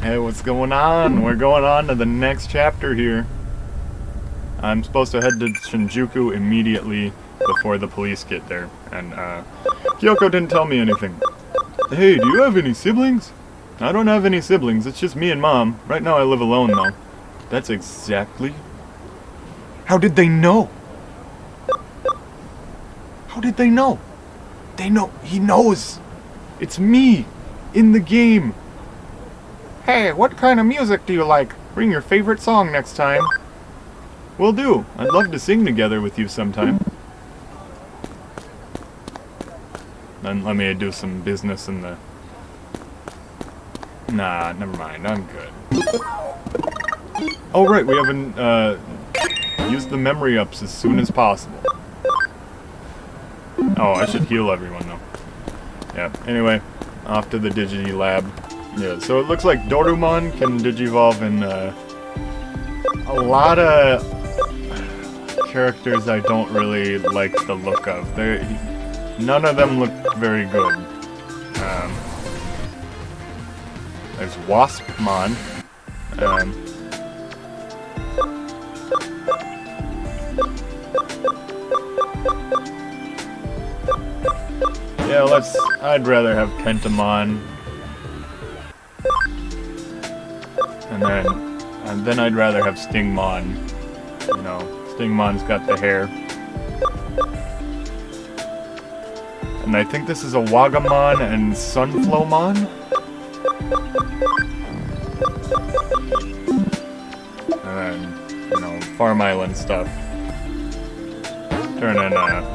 Hey, what's going on? We're going on to the next chapter here. I'm supposed to head to Shinjuku immediately before the police get there. And, Kyoko didn't tell me anything. Hey, do you have any siblings? I don't have any siblings, it's just me and Mom. Right now I live alone, though. That's exactly... How did they know? How did they know? They know. He knows. It's me. In the game. Hey, what kind of music do you like? Bring your favorite song next time. Will do. I'd love to sing together with you sometime. Then let me do some business in the... Nah, never mind. I'm good. Oh, right. We haven't, used the memory ups as soon as possible. Oh, I should heal everyone, though. Yeah, anyway. Off to the Digi Lab. Yeah, so it looks like Dorumon can digivolve in, a lot of characters I don't really like the look of. None of them look very good. There's Waspmon. Yeah, I'd rather have Pentamon. And then I'd rather have Stingmon. You know, Stingmon's got the hair. And I think this is a Wagamon and Sunflowmon? And then, you know, Farm Island stuff. Turning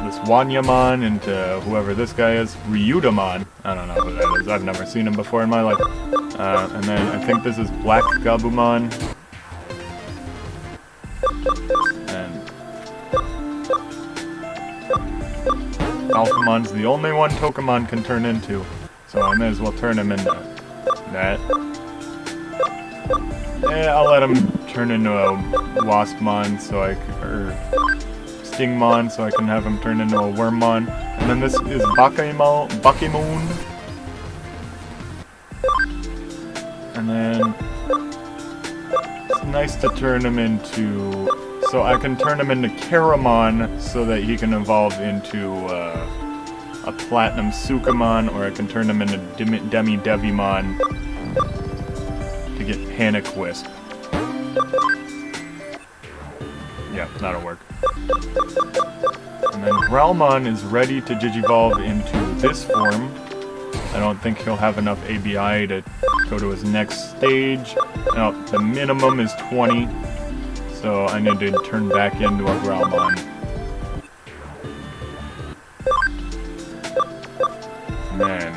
this Wanyamon into whoever this guy is. Ryudamon. I don't know who that is. I've never seen him before in my life. And then I think this is Black Gabumon. And Alphamon's the only one Tokamon can turn into. So I may as well turn him into that. Yeah, I'll let him turn into a Waspmon so or Stingmon so I can have him turn into a Wormmon. And then this is Bakimon. And then it's nice to turn him into... So I can turn him into Karamon so that he can evolve into a Platinum Sukamon, or I can turn him into Demi-Devimon to get Panic Wisp. Yeah, that'll work. And then Growlmon is ready to digivolve into this form. I don't think he'll have enough ABI to go to his next stage. No, the minimum is 20, so I need to turn back into a Growlmon. And then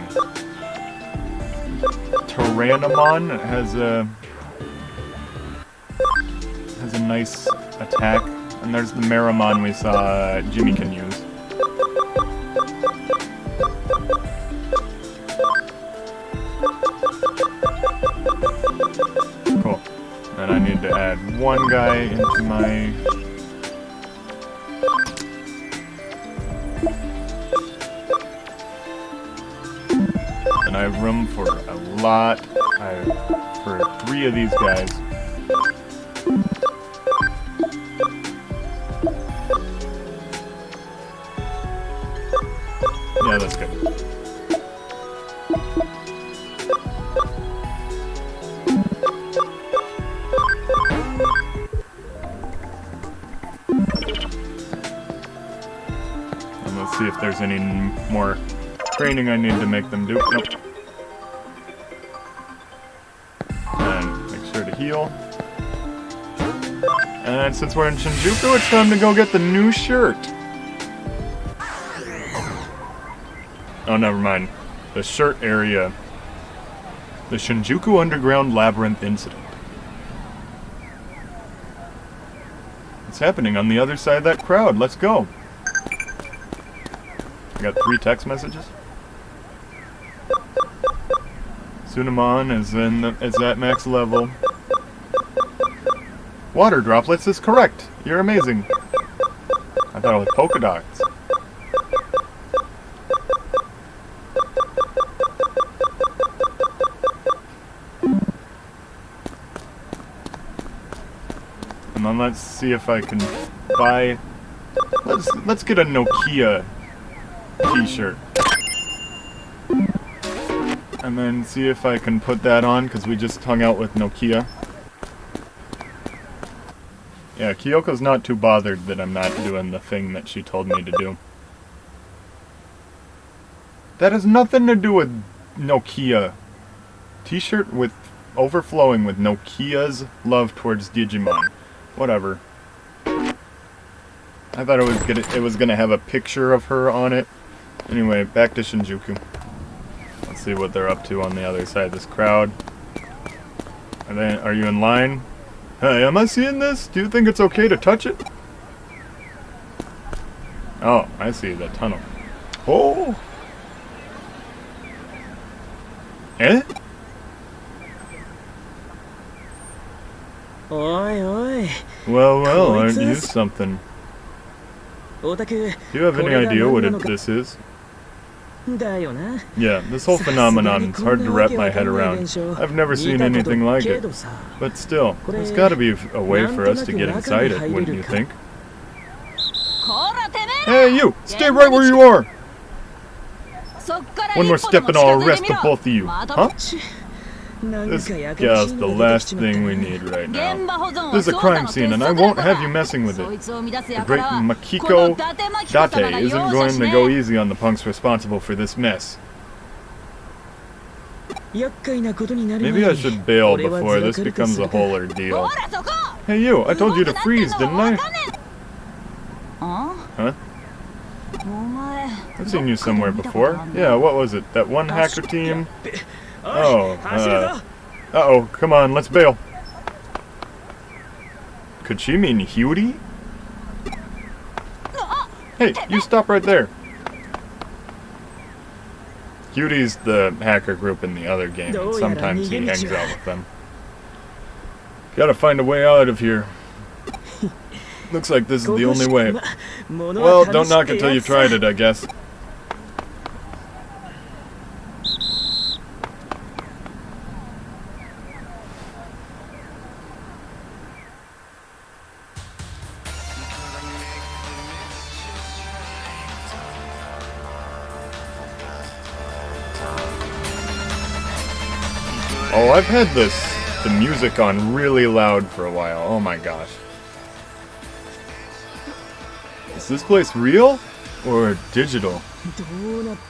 Tyrannamon has a nice attack, and there's the Meramon we saw Jimmy can use. Cool. Then I need to add one guy into my... And I have room for a lot. For 3 of these guys. Yeah, that's good. And let's see if there's any more training I need to make them do. Nope. And make sure to heal. And since we're in Shinjuku, it's time to go get the new shirt. Oh, never mind. The shirt area. The Shinjuku Underground Labyrinth Incident. It's happening on the other side of that crowd. Let's go. I got 3 text messages. Sunamon is at max level. Water droplets is correct. You're amazing. I thought it was polka dots. And then let's see if I can buy... Let's get a Nokia t-shirt. And then see if I can put that on, because we just hung out with Nokia. Yeah, Kyoko's not too bothered that I'm not doing the thing that she told me to do. That has nothing to do with Nokia. T-shirt with overflowing with Nokia's love towards Digimon. Whatever. I thought it was gonna have a picture of her on it. Anyway, back to Shinjuku. Let's see what they're up to on the other side of this crowd. Are you in line? Hey, am I seeing this? Do you think it's okay to touch it? Oh, I see the tunnel. Oh! Eh? Well, aren't you something? Do you have any idea what this is? Yeah, this whole phenomenon, it's hard to wrap my head around. I've never seen anything like it. But still, there's gotta be a way for us to get inside it, wouldn't you think? Hey, you! Stay right where you are! One more step and I'll arrest the both of you. Huh? This gal's the last thing we need right now. This is a crime scene and I won't have you messing with it. The great Makiko Date isn't going to go easy on the punks responsible for this mess. Maybe I should bail before this becomes a whole ordeal. Hey you, I told you to freeze, didn't I? Huh? I've seen you somewhere before. Yeah, what was it? That one hacker team? Oh, uh-oh, come on, let's bail. Could she mean Hyuri? Hey, you stop right there. Hyuri's the hacker group in the other game, and sometimes he hangs out with them. Gotta find a way out of here. Looks like this is the only way. Well, don't knock until you've tried it, I guess. Oh, I've had the music on really loud for a while. Oh my gosh. Is this place real? Or digital?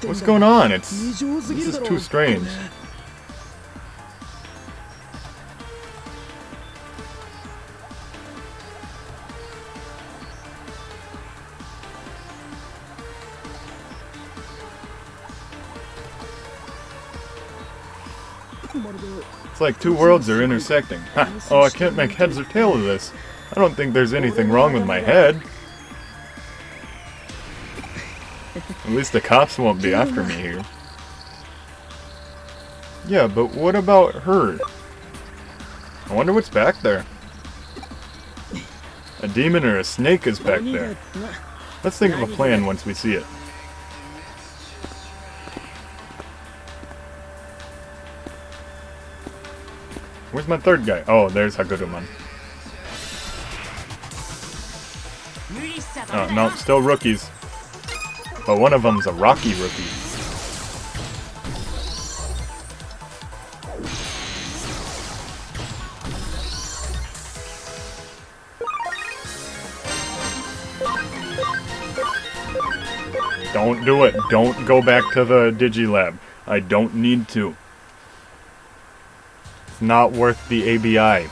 What's going on? This is too strange. It's like two worlds are intersecting. Ha. Oh, I can't make heads or tail of this. I don't think there's anything wrong with my head. At least the cops won't be after me here. Yeah, but what about her? I wonder what's back there. A demon or a snake is back there. Let's think of a plan once we see it. Where's my third guy? Oh, there's Hagurumon. Oh, no, still rookies. But one of them's a Rocky rookie. Don't do it. Don't go back to the Digilab. I don't need to. It's not worth the ABI.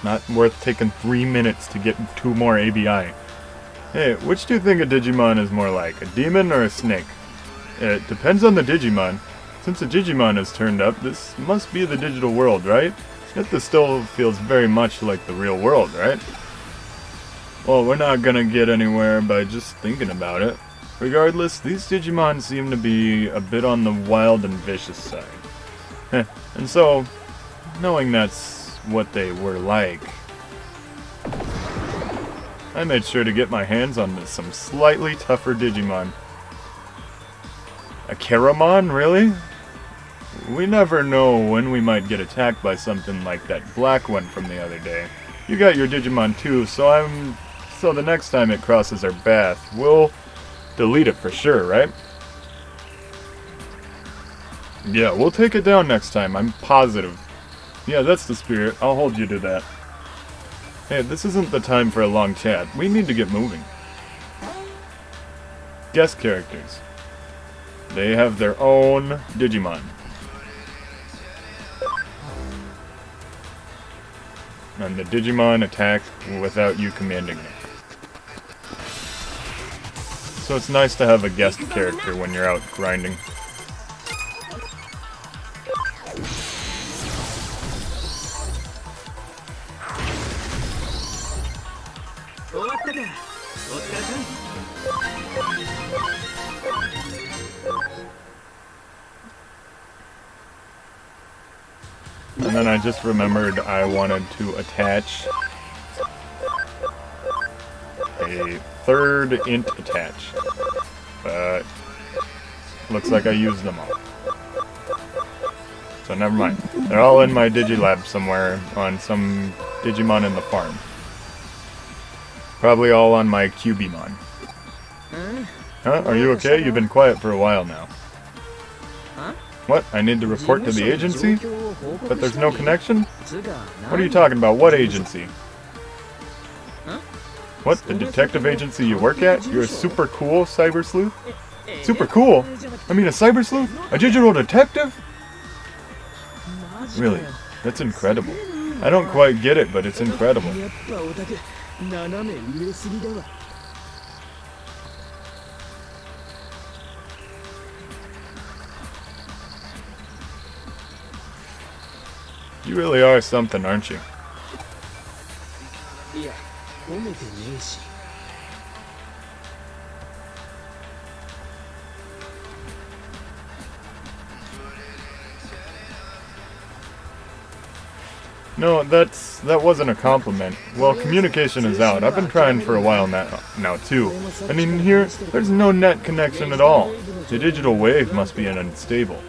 Not worth taking 3 minutes to get 2 more ABI. Hey, which do you think a Digimon is more like? A demon or a snake? It depends on the Digimon. Since a Digimon has turned up, this must be the digital world, right? Yet this still feels very much like the real world, right? Well, we're not gonna get anywhere by just thinking about it. Regardless, these Digimon seem to be a bit on the wild and vicious side. And so, knowing that's what they were like, I made sure to get my hands on some slightly tougher Digimon. A Keramon, really? We never know when we might get attacked by something like that black one from the other day. You got your Digimon too, so the next time it crosses our path, we'll delete it for sure, right? Yeah, we'll take it down next time, I'm positive. Yeah, that's the spirit. I'll hold you to that. Hey, this isn't the time for a long chat. We need to get moving. Guest characters. They have their own Digimon. And the Digimon attack without you commanding them. So it's nice to have a guest character when you're out grinding. And then I just remembered I wanted to attach a third int attach, but looks like I used them all. So never mind. They're all in my Digilab somewhere on some Digimon in the farm. Probably all on my Cubimon. Huh? Are you okay? You've been quiet for a while now. What? I need to report to the agency? But there's no connection? What are you talking about? What agency? What? The detective agency you work at? You're a super cool cyber sleuth? Super cool? I mean a cyber sleuth? A digital detective? Really? That's incredible. I don't quite get it, but it's incredible. You really are something, aren't you? No, that wasn't a compliment. Well, communication is out. I've been trying for a while now too. And in here, there's no net connection at all. The digital wave must be unstable.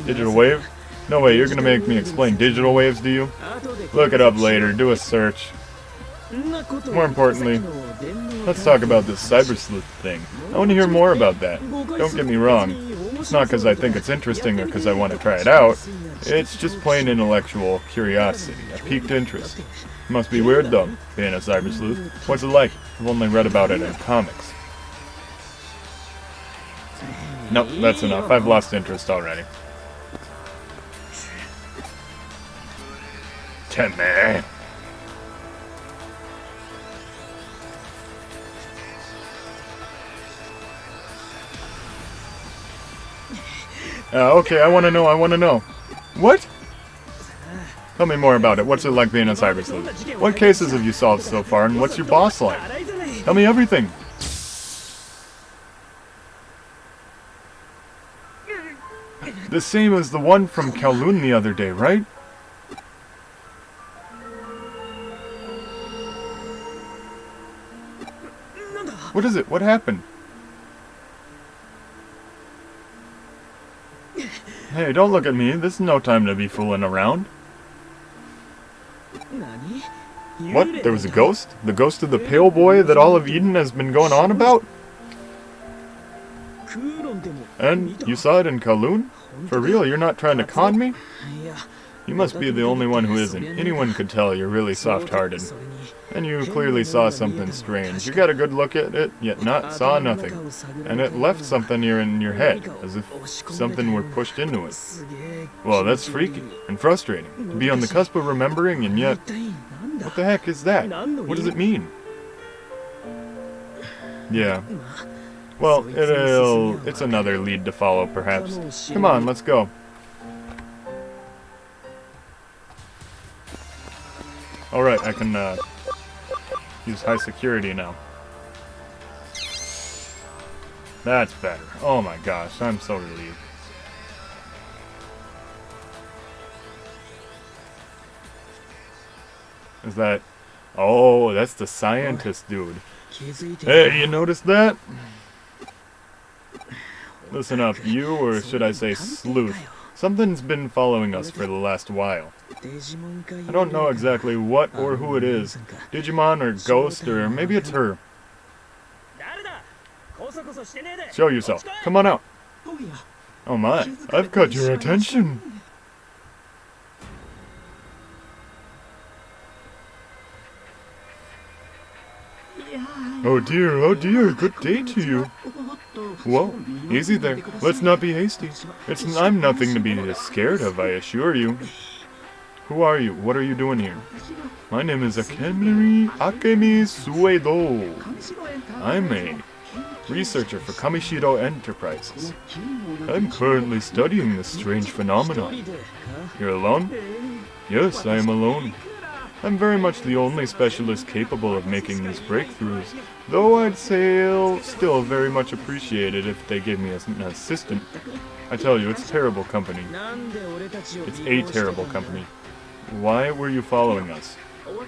Digital wave? No way, you're gonna make me explain digital waves, do you? Look it up later, do a search. More importantly, let's talk about this cyber sleuth thing. I want to hear more about that. Don't get me wrong. It's not because I think it's interesting or because I want to try it out. It's just plain intellectual curiosity, a piqued interest. It must be weird though, being a cyber sleuth. What's it like? I've only read about it in comics. Nope, that's enough. I've lost interest already. Timmy. Okay, I want to know. What? Tell me more about it. What's it like being a cyber sleuth? What cases have you solved so far, and what's your boss like? Tell me everything. The same as the one from Kowloon the other day, right? What is it? What happened? Hey, don't look at me. This is no time to be fooling around. What? There was a ghost? The ghost of the pale boy that all of Eden has been going on about? And you saw it in Kowloon? For real, you're not trying to con me? You must be the only one who isn't. Anyone could tell you're really soft-hearted. And you clearly saw something strange. You got a good look at it, yet saw nothing. And it left something in your head, as if something were pushed into it. Well, that's freaky and frustrating. To be on the cusp of remembering, and yet... What the heck is that? What does it mean? Yeah. Well, it's another lead to follow, perhaps. Come on, let's go. Alright, I can, use high security now. That's better. Oh my gosh, I'm so relieved. Is that... Oh, that's the scientist dude. Hey, you noticed that? Listen up, you, or should I say Sleuth. Something's been following us for the last while. I don't know exactly what or who it is. Digimon or Ghost or maybe it's her. Show yourself. Come on out. Oh my, I've got your attention. Oh dear, good day to you. Whoa, easy there. Let's not be hasty. I'm nothing to be scared of, I assure you. Who are you? What are you doing here? My name is Akemi Suedo. I'm a researcher for Kamishiro Enterprises. I'm currently studying this strange phenomenon. You're alone? Yes, I am alone. I'm very much the only specialist capable of making these breakthroughs, though I'd say I'll still very much appreciate it if they gave me an assistant. I tell you, it's terrible company. It's a terrible company. Why were you following us?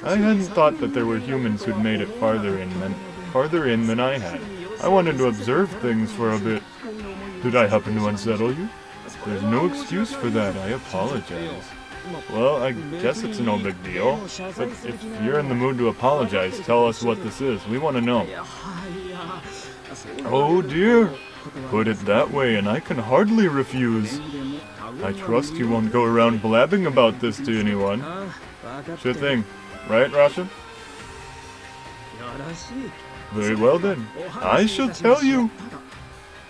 I hadn't thought that there were humans who'd made it farther in than I had. I wanted to observe things for a bit. Did I happen to unsettle you? There's no excuse for that, I apologize. Well, I guess it's no big deal, but if you're in the mood to apologize, tell us what this is. We want to know. Oh dear, put it that way and I can hardly refuse. I trust you won't go around blabbing about this to anyone. Sure thing, right, Rasha? Very well then, I shall tell you.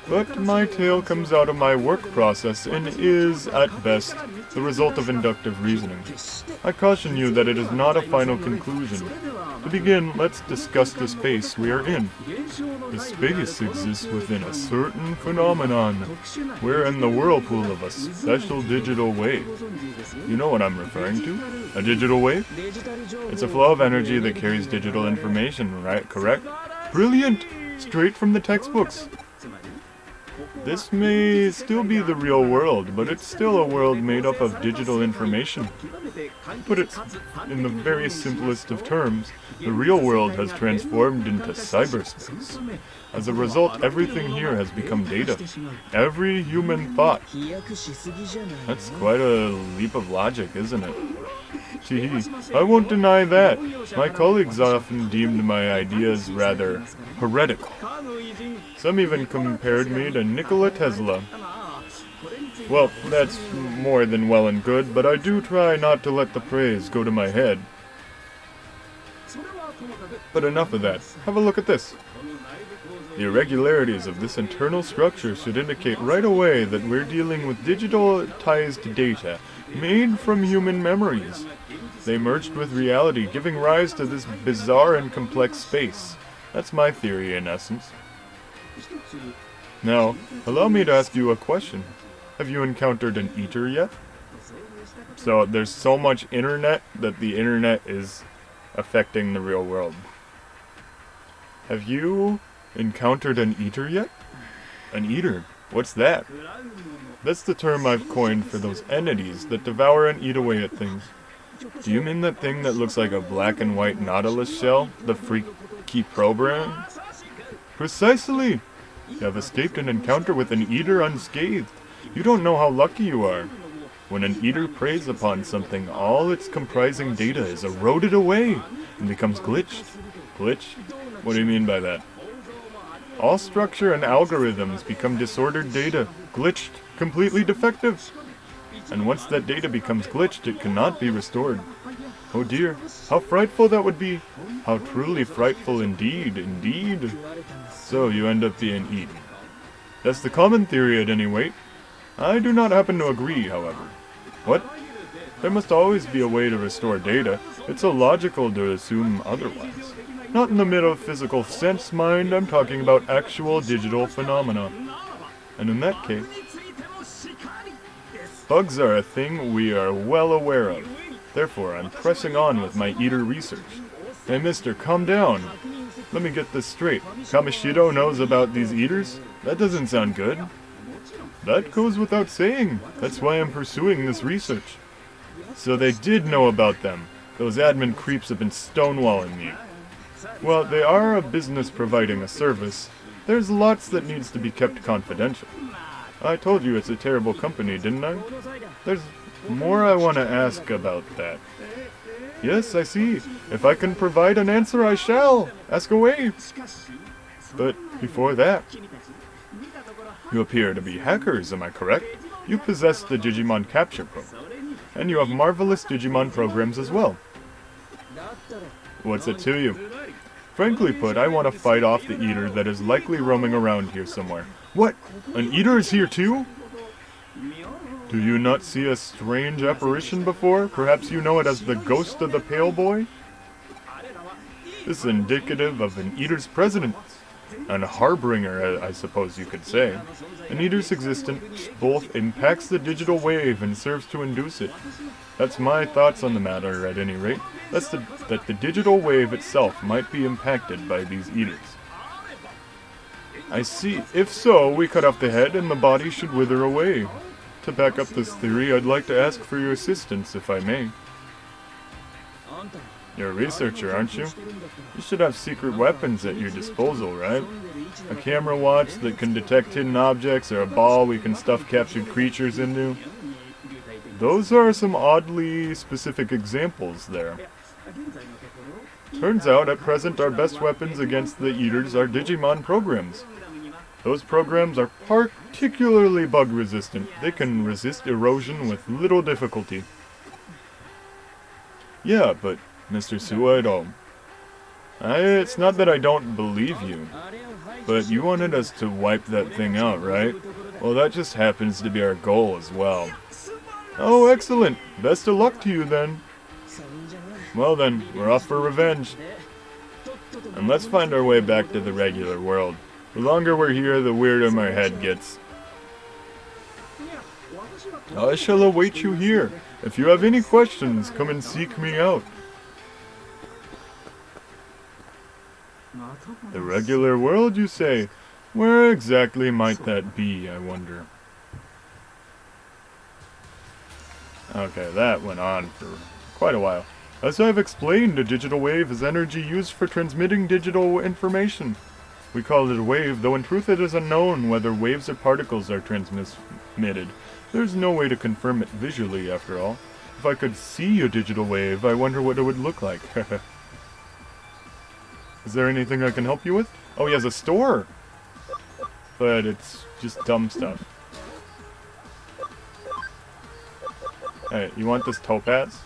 But my tale comes out of my work process and is, at best, the result of inductive reasoning. I caution you that it is not a final conclusion. To begin, let's discuss the space we are in. The space exists within a certain phenomenon. We're in the whirlpool of a special digital wave. You know what I'm referring to? A digital wave? It's a flow of energy that carries digital information, right? Correct? Brilliant! Straight from the textbooks. This may still be the real world, but it's still a world made up of digital information. To put it in the very simplest of terms, the real world has transformed into cyberspace. As a result, everything here has become data. Every human thought. That's quite a leap of logic, isn't it? Gee, I won't deny that. My colleagues often deemed my ideas rather heretical. Some even compared me to Nikola Tesla. Well, that's more than well and good, but I do try not to let the praise go to my head. But enough of that. Have a look at this. The irregularities of this internal structure should indicate right away that we're dealing with digitalized data made from human memories. They merged with reality, giving rise to this bizarre and complex space. That's my theory in essence. Now, allow me to ask you a question. Have you encountered an eater yet? So there's so much internet that the internet is affecting the real world. Have you encountered an eater yet? An eater? What's that? That's the term I've coined for those entities that devour and eat away at things. Do you mean that thing that looks like a black and white Nautilus shell? The freaky program? Precisely! You have escaped an encounter with an eater unscathed. You don't know how lucky you are. When an eater preys upon something, all its comprising data is eroded away and becomes glitched. Glitched? What do you mean by that? All structure and algorithms become disordered data, glitched, completely defective. And once that data becomes glitched, it cannot be restored. Oh dear, how frightful that would be. How truly frightful indeed, indeed. So you end up being eaten. That's the common theory at any rate. I do not happen to agree, however. What? There must always be a way to restore data. It's illogical to assume otherwise. Not in the metaphysical sense, mind. I'm talking about actual digital phenomena. And in that case, bugs are a thing we are well aware of. Therefore, I'm pressing on with my eater research. Hey mister, calm down. Let me get this straight. Kamishiro knows about these eaters? That doesn't sound good. That goes without saying. That's why I'm pursuing this research. So they did know about them. Those admin creeps have been stonewalling me. Well, they are a business providing a service. There's lots that needs to be kept confidential. I told you it's a terrible company, didn't I? There's More I want to ask about that. Yes, I see. If I can provide an answer, I shall. Ask away. But before that, you appear to be hackers, am I correct? You possess the Digimon capture program, and you have marvelous Digimon programs as well. What's it to you? Frankly put, I want to fight off the Eater that is likely roaming around here somewhere. What? An Eater is here too? Do you not see a strange apparition before? Perhaps you know it as the ghost of the Pale Boy? This is indicative of an Eater's presence. An harbinger, I suppose you could say. An Eater's existence both impacts the digital wave and serves to induce it. That's my thoughts on the matter, at any rate. That the digital wave itself might be impacted by these Eaters. I see. If so, we cut off the head and the body should wither away. To back up this theory, I'd like to ask for your assistance, if I may. You're a researcher, aren't you? You should have secret weapons at your disposal, right? A camera watch that can detect hidden objects, or a ball we can stuff captured creatures into. Those are some oddly specific examples there. Turns out, at present, our best weapons against the Eaters are Digimon programs. Those programs are particularly bug-resistant. They can resist erosion with little difficulty. Yeah, but Mr. Suido, it's not that I don't believe you, but you wanted us to wipe that thing out, right? Well, that just happens to be our goal as well. Oh, excellent! Best of luck to you, then. Well then, we're off for revenge. And let's find our way back to the regular world. The longer we're here, the weirder my head gets. I shall await you here. If you have any questions, come and seek me out. The regular world, you say? Where exactly might that be, I wonder? Okay, that went on for quite a while. As I've explained, a digital wave is energy used for transmitting digital information. We call it a wave, though in truth it is unknown whether waves or particles are transmitted. There's no way to confirm it visually, after all. If I could see a digital wave, I wonder what it would look like. Is there anything I can help you with? Oh, he has a store! But it's just dumb stuff. Hey, you want this topaz?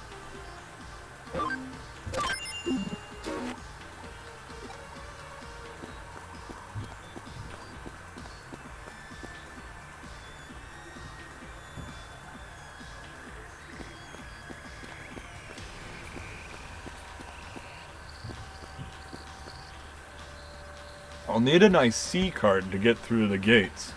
I'll need an IC card to get through the gates.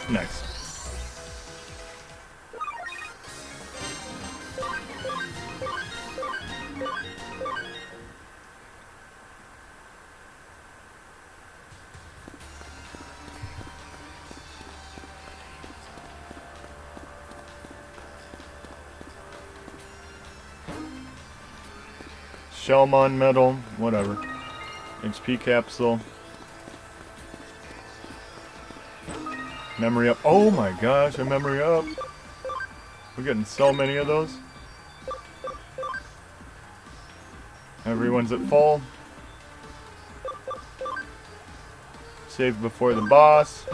Nice. Shellmon medal, whatever. HP capsule. Memory up. Oh my gosh, a memory up. We're getting so many of those. Everyone's at full. Save before the boss.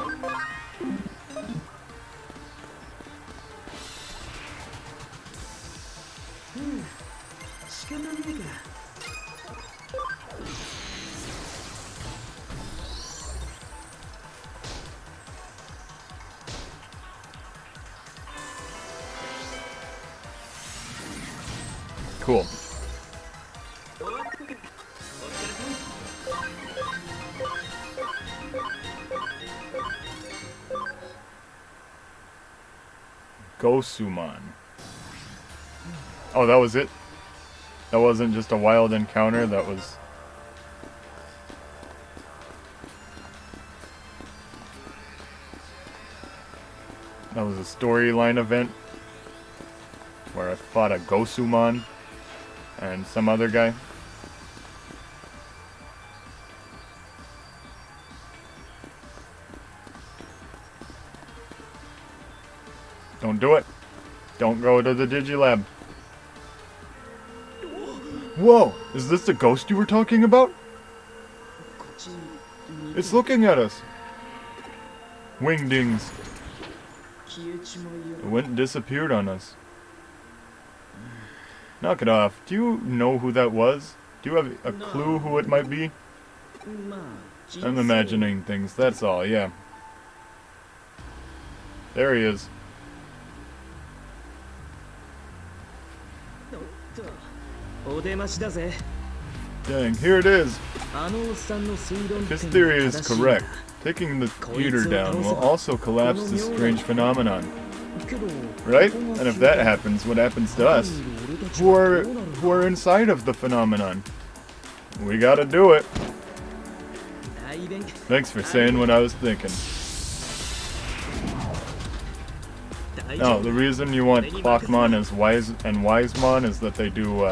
Cool. Gosumon. Oh, that was it? That wasn't just a wild encounter, that was... That was a storyline event where I fought a Gosumon and some other guy. Don't do it. Don't go to the Digilab. Whoa! Is this the ghost you were talking about? It's looking at us. Wingdings. It went and disappeared on us. Knock it off. Do you know who that was? Do you have a clue who it might be? I'm imagining things, that's all, yeah. There he is. Dang, here it is. His theory is correct. Taking the eater down will also collapse this strange phenomenon. Right? And if that happens, what happens to us? Who are inside of the phenomenon? We gotta do it. Thanks for saying what I was thinking. No, the reason you want Clockmon as Wisemon is that they do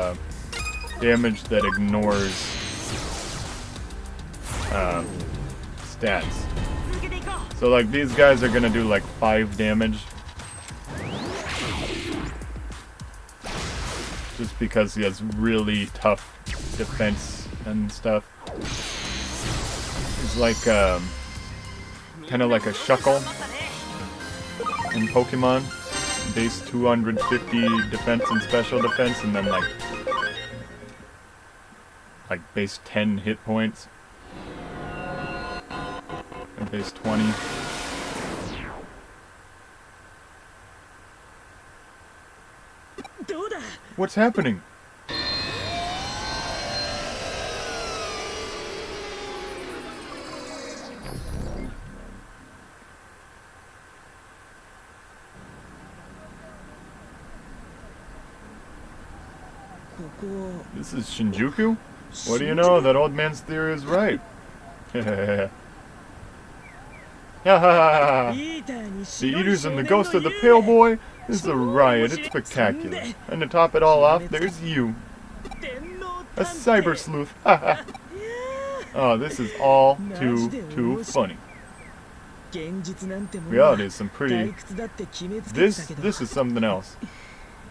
damage that ignores stats. So like these guys are gonna do like 5 damage. Just because he has really tough defense and stuff. He's like kind of like a Shuckle in Pokemon. Base 250 defense and special defense, and then like base 10 hit points. And base 20. What's happening? This is Shinjuku? What do you know? That old man's theory is right. The Eaters and the Ghost of the Pale Boy? This is a riot. It's spectacular. And to top it all off, there's you. A cyber sleuth. Oh, this is all too funny. Reality is some pretty... This is something else.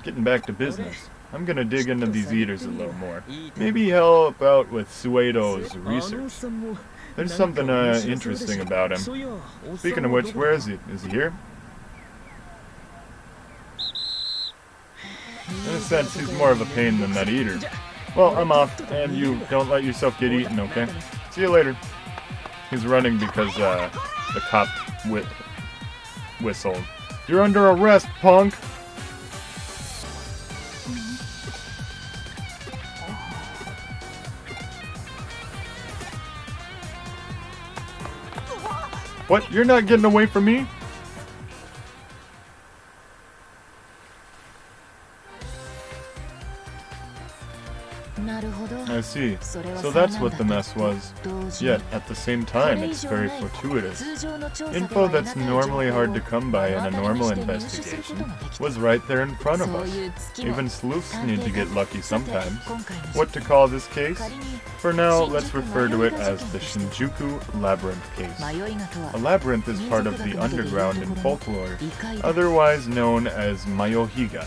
Getting back to business. I'm gonna dig into these eaters a little more. Maybe help out with Suedo's research. There's something interesting about him. Speaking of which, where is he? Is he here? In a sense, he's more of a pain than that eater. Well, I'm off, and you don't let yourself get eaten, okay? See you later. He's running because the cop whistled. You're under arrest, punk! What? You're not getting away from me? I see. So that's what the mess was. Yet, at the same time, it's very fortuitous. Info that's normally hard to come by in a normal investigation was right there in front of us. Even sleuths need to get lucky sometimes. What to call this case? For now, let's refer to it as the Shinjuku Labyrinth case. A labyrinth is part of the underground in folklore, otherwise known as Mayohiga.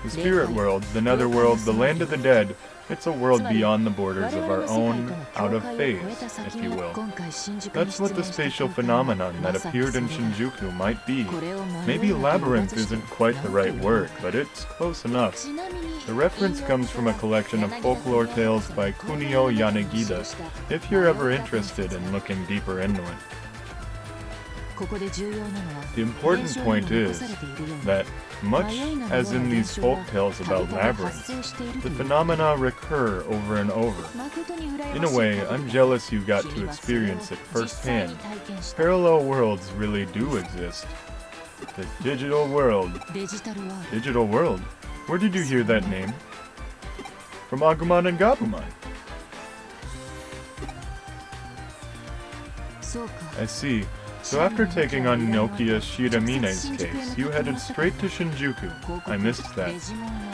The spirit world, the netherworld, the land of the dead, it's a world beyond the borders of our own, out of phase, if you will. That's what the spatial phenomenon that appeared in Shinjuku might be. Maybe labyrinth isn't quite the right word, but it's close enough. The reference comes from a collection of folklore tales by Kunio Yanagida, if you're ever interested in looking deeper into it. The important point is that, much as in these folk tales about labyrinths, the phenomena recur over and over. In a way, I'm jealous you got to experience it firsthand. Parallel worlds really do exist. The digital world. Digital world? Where did you hear that name? From Agumon and Gabumon. I see. So after taking on Nokia Shiramine's case, you headed straight to Shinjuku. I missed that.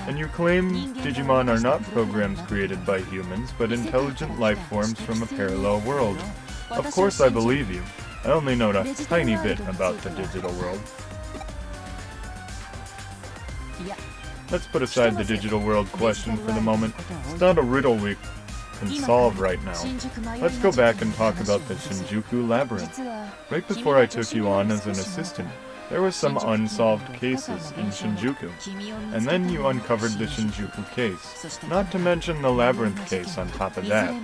And you claim Digimon are not programs created by humans, but intelligent life forms from a parallel world. Of course I believe you. I only know a tiny bit about the digital world. Let's put aside the digital world question for the moment. It's not a riddle we can solve right now. Let's go back and talk about the Shinjuku Labyrinth. Right before I took you on as an assistant, there were some unsolved cases in Shinjuku, and then you uncovered the Shinjuku case, not to mention the Labyrinth case on top of that.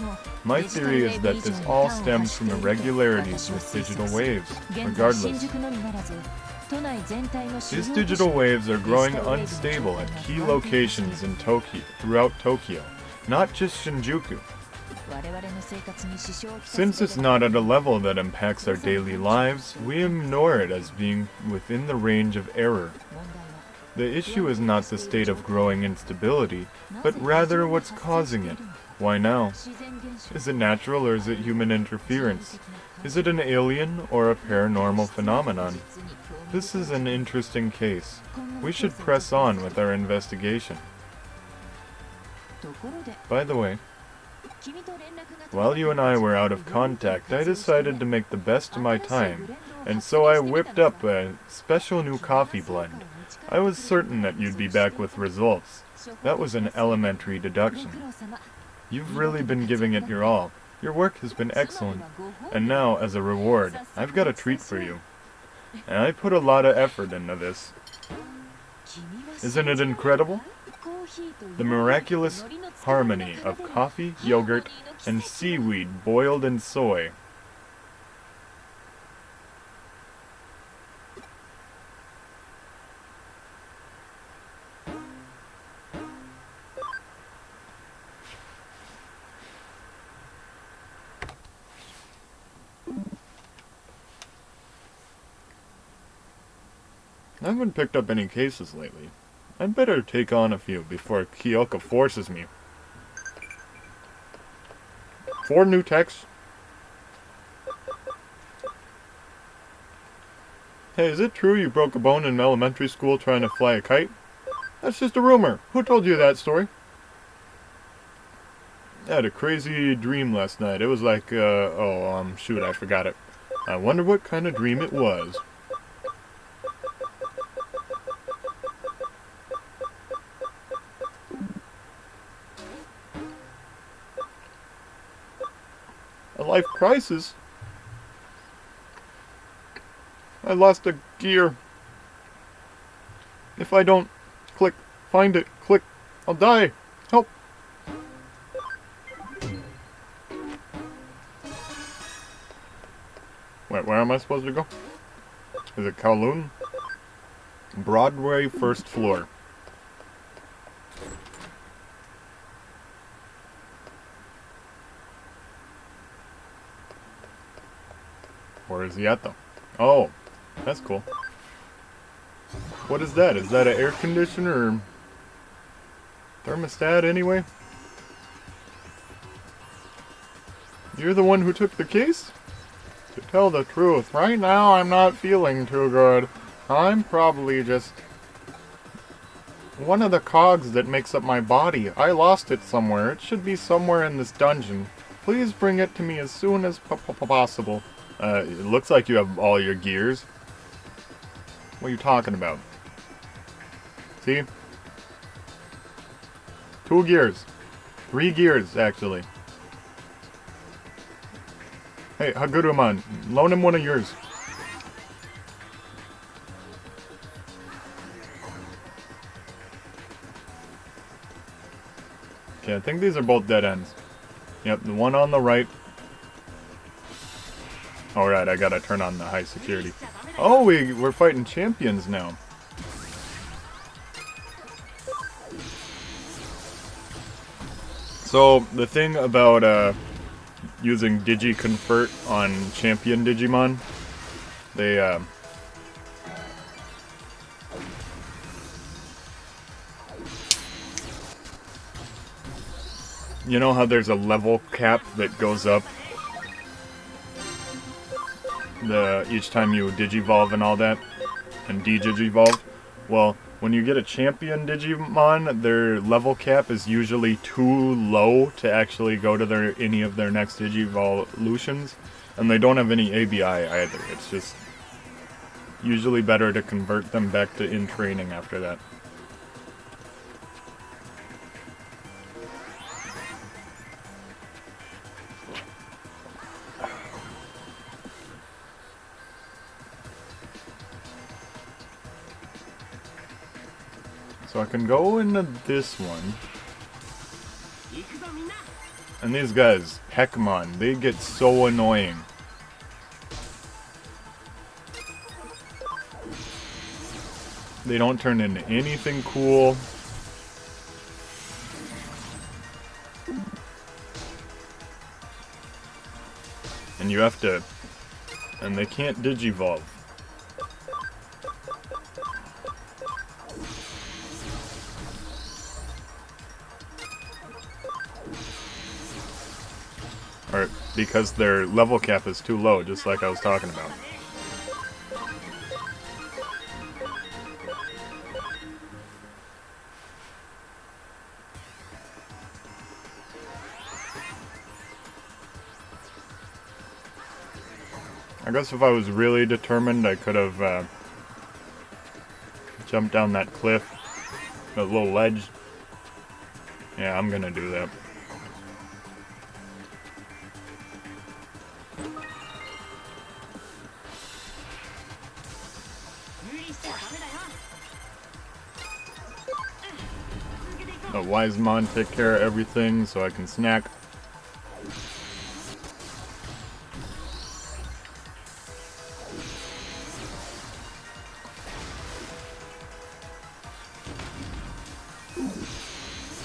My theory is that this all stems from irregularities with digital waves, regardless. These digital waves are growing unstable at key locations in Tokyo, throughout Tokyo, not just Shinjuku. Since it's not at a level that impacts our daily lives, we ignore it as being within the range of error. The issue is not the state of growing instability, but rather what's causing it. Why now? Is it natural or is it human interference? Is it an alien or a paranormal phenomenon? This is an interesting case. We should press on with our investigation. By the way, while you and I were out of contact, I decided to make the best of my time, and so I whipped up a special new coffee blend. I was certain that you'd be back with results. That was an elementary deduction. You've really been giving it your all. Your work has been excellent, and now, as a reward, I've got a treat for you. And I put a lot of effort into this. Isn't it incredible? The miraculous harmony of coffee, yogurt, and seaweed boiled in soy. I haven't picked up any cases lately. I'd better take on a few before Kyoko forces me. 4 new texts. Hey, is it true you broke a bone in elementary school trying to fly a kite? That's just a rumor. Who told you that story? I had a crazy dream last night. It was like, shoot, I forgot it. I wonder what kind of dream it was. A life crisis? I lost a gear. If I don't click, find it, click, I'll die. Help. Wait, where am I supposed to go? Is it Kowloon? Broadway, first floor. Where is he at, though? Oh, that's cool. What is that? Is that an air conditioner or thermostat anyway? You're the one who took the case? To tell the truth, right now I'm not feeling too good. I'm probably just one of the cogs that makes up my body. I lost it somewhere. It should be somewhere in this dungeon. Please bring it to me as soon as possible. It looks like you have all your gears. What are you talking about? See? 2 gears. 3 gears, actually. Hey, Hagurumon, loan him one of yours. Okay, I think these are both dead ends. Yep, the one on the right. Alright, I gotta turn on the high security. Oh, we're fighting champions now. So, the thing about using Digi-Convert on champion Digimon, they you know how there's a level cap that goes up each time you digivolve and all that, and de-digivolve. Well, when you get a champion Digimon, their level cap is usually too low to actually go to any of their next Digivolutions, and they don't have any ABI either. It's just usually better to convert them back to in training after that. So I can go into this one. And these guys, Heckmon, they get so annoying. They don't turn into anything cool. And you have to... And they can't digivolve. Or because their level cap is too low, just like I was talking about. I guess if I was really determined, I could have jumped down that cliff, that little ledge. Yeah, I'm gonna do that. Let Wisemon take care of everything so I can snack.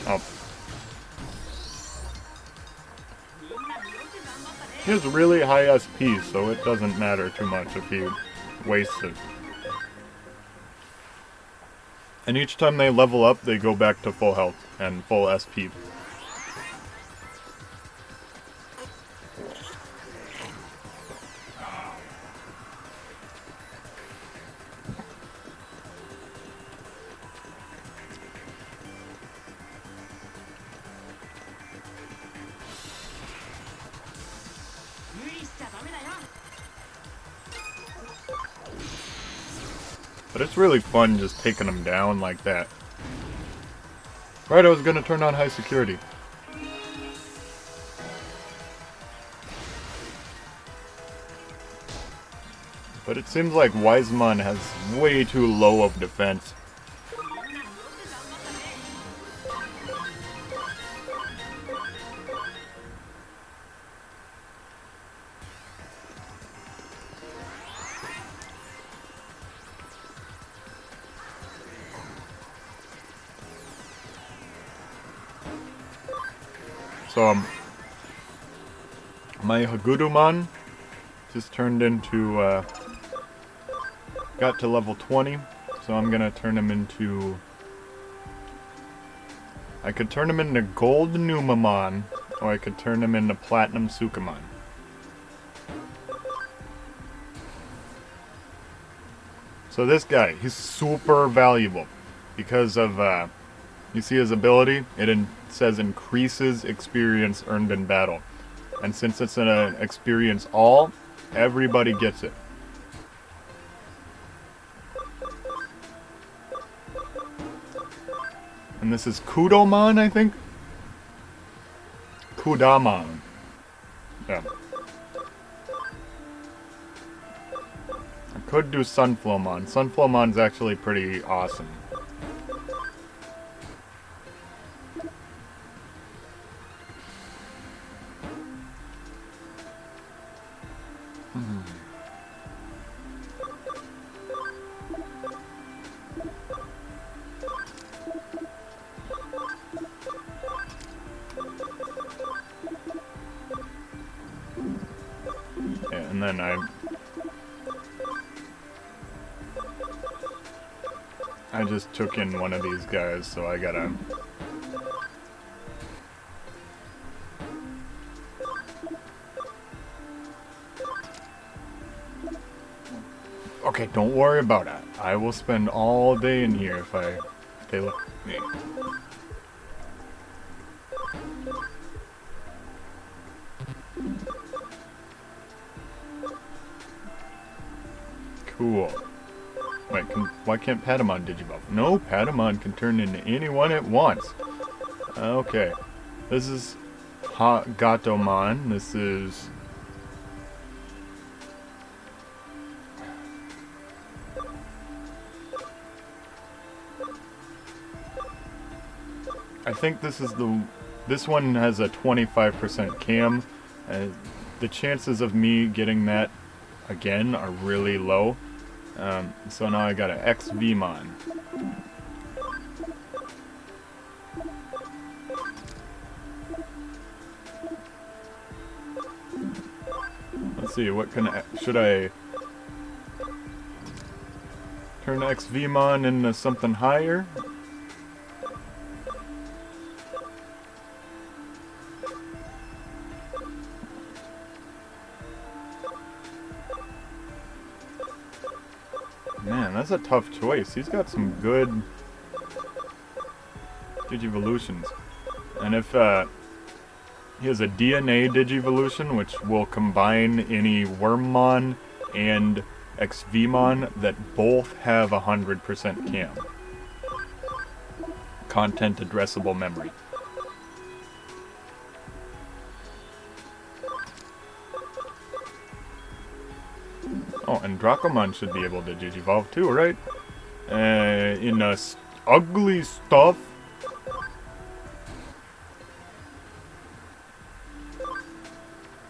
Oh. He has really high SP, so it doesn't matter too much if he wastes it. And each time they level up, they go back to full health and full SP. But it's really fun just taking them down like that. Right, I was gonna turn on high security. But it seems like Wisemon has way too low of defense. So, my Hagurumon just turned into, got to level 20, so I'm gonna turn him into, I could turn him into Gold Numamon, or I could turn him into Platinum Sukamon. So this guy, he's super valuable, because of, you see his ability? It says increases experience earned in battle. And since it's an experience all, everybody gets it. And this is Kudomon, I think? Kudamon. Yeah. I could do Sunflowmon. Sunflowmon's actually pretty awesome. Yeah, and then I just took in one of these guys, so I gotta... Okay, don't worry about it. I will spend all day in here if they let me. Cool. Wait, why can't Patamon Digivolve? No, Patamon can turn into anyone it wants. Okay. This is Gatomon. This is... I think this is this one has a 25% cam. The chances of me getting that again are really low. So now I got an XVmon. Let's see, what should I turn XVmon into something higher? Man, that's a tough choice. He's got some good Digivolutions. And if he has a DNA Digivolution, which will combine any Wormmon and XVmon that both have 100% cam. Content addressable memory. Oh, and Dracomon should be able to Digivolve too, right? In ugly stuff.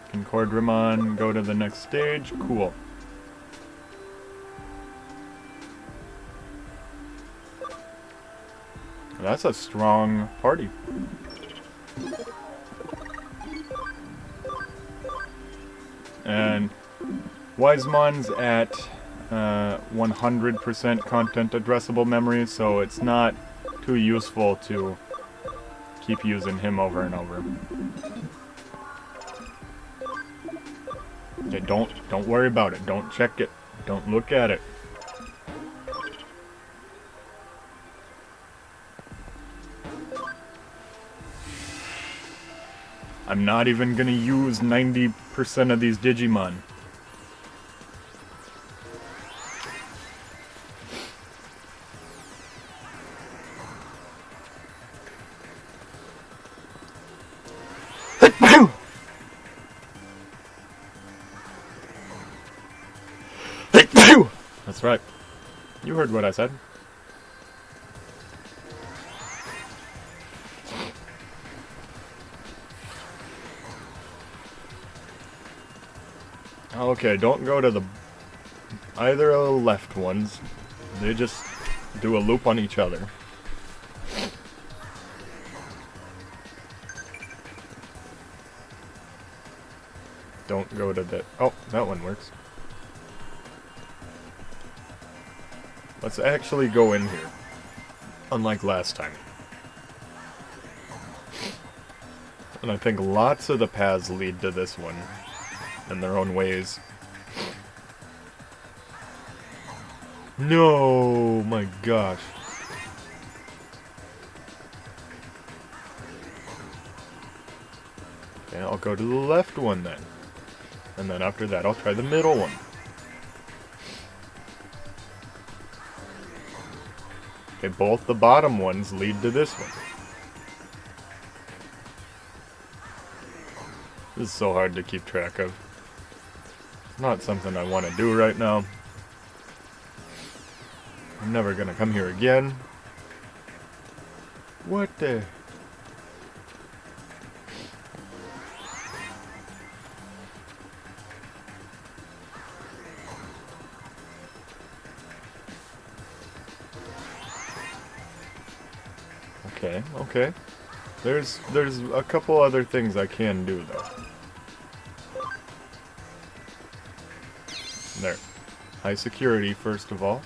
Can Cordramon go to the next stage? Cool. That's a strong party. And Wisemon's at 100% content addressable memory, so it's not too useful to keep using him over and over. Okay, don't worry about it. Don't check it. Don't look at it. I'm not even gonna use 90% of these Digimon. That's right. You heard what I said. Okay, don't go to either of the left ones. They just do a loop on each other. Don't go to the... Oh, that one works. Let's actually go in here. Unlike last time. And I think lots of the paths lead to this one. In their own ways. No, my gosh. Okay, I'll go to the left one then. And then after that, I'll try the middle one. Okay, both the bottom ones lead to this one. This is so hard to keep track of. It's not something I want to do right now. I'm never gonna come here again. What the... Okay. There's a couple other things I can do though. There. High security first of all.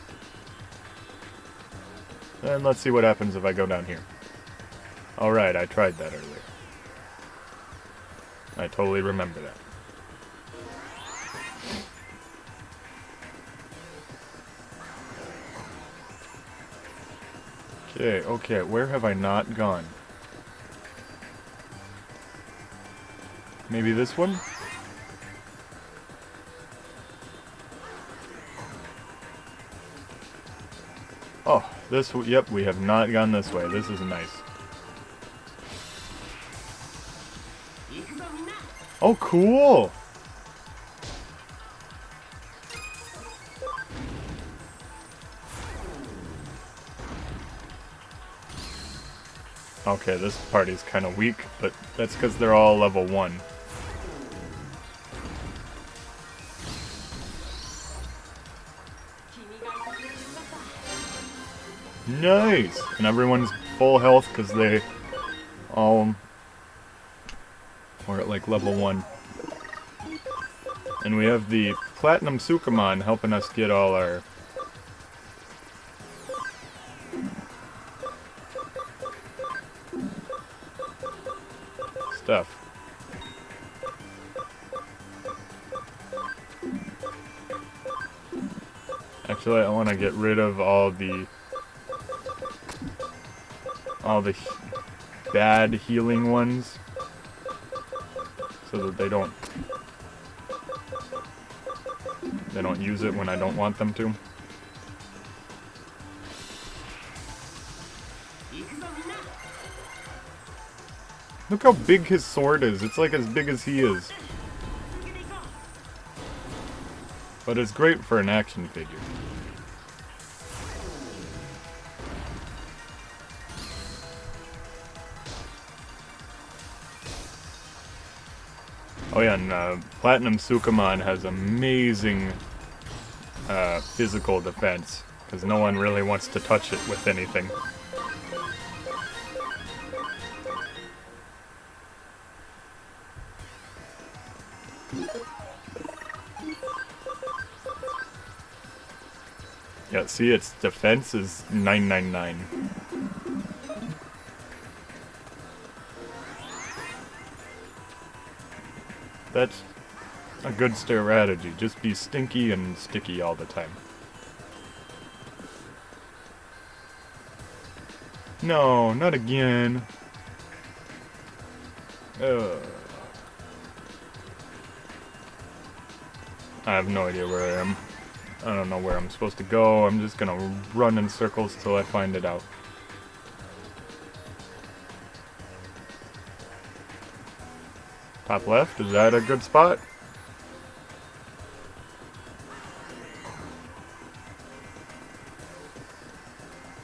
And let's see what happens if I go down here. Alright, I tried that earlier. I totally remember that. Okay, okay, where have I not gone? Maybe this one? Oh, yep, we have not gone this way. This is nice. Oh, cool! Okay, this party's kind of weak, but that's because they're all level 1. Nice! And everyone's full health because they all were at like level 1. And we have the Platinum Sakura-Con helping us get all our stuff. Actually, I want to get rid of all the bad healing ones so that they don't use it when I don't want them to. Look how big his sword is. It's like as big as he is. But it's great for an action figure. Oh yeah, and Platinum Sakura-Con has amazing physical defense, because no one really wants to touch it with anything. Yeah, see, its defense is 999. That's a good strategy. Just be stinky and sticky all the time. No, not again. I have no idea where I am. I don't know where I'm supposed to go. I'm just gonna run in circles till I find it out. Top left, is that a good spot?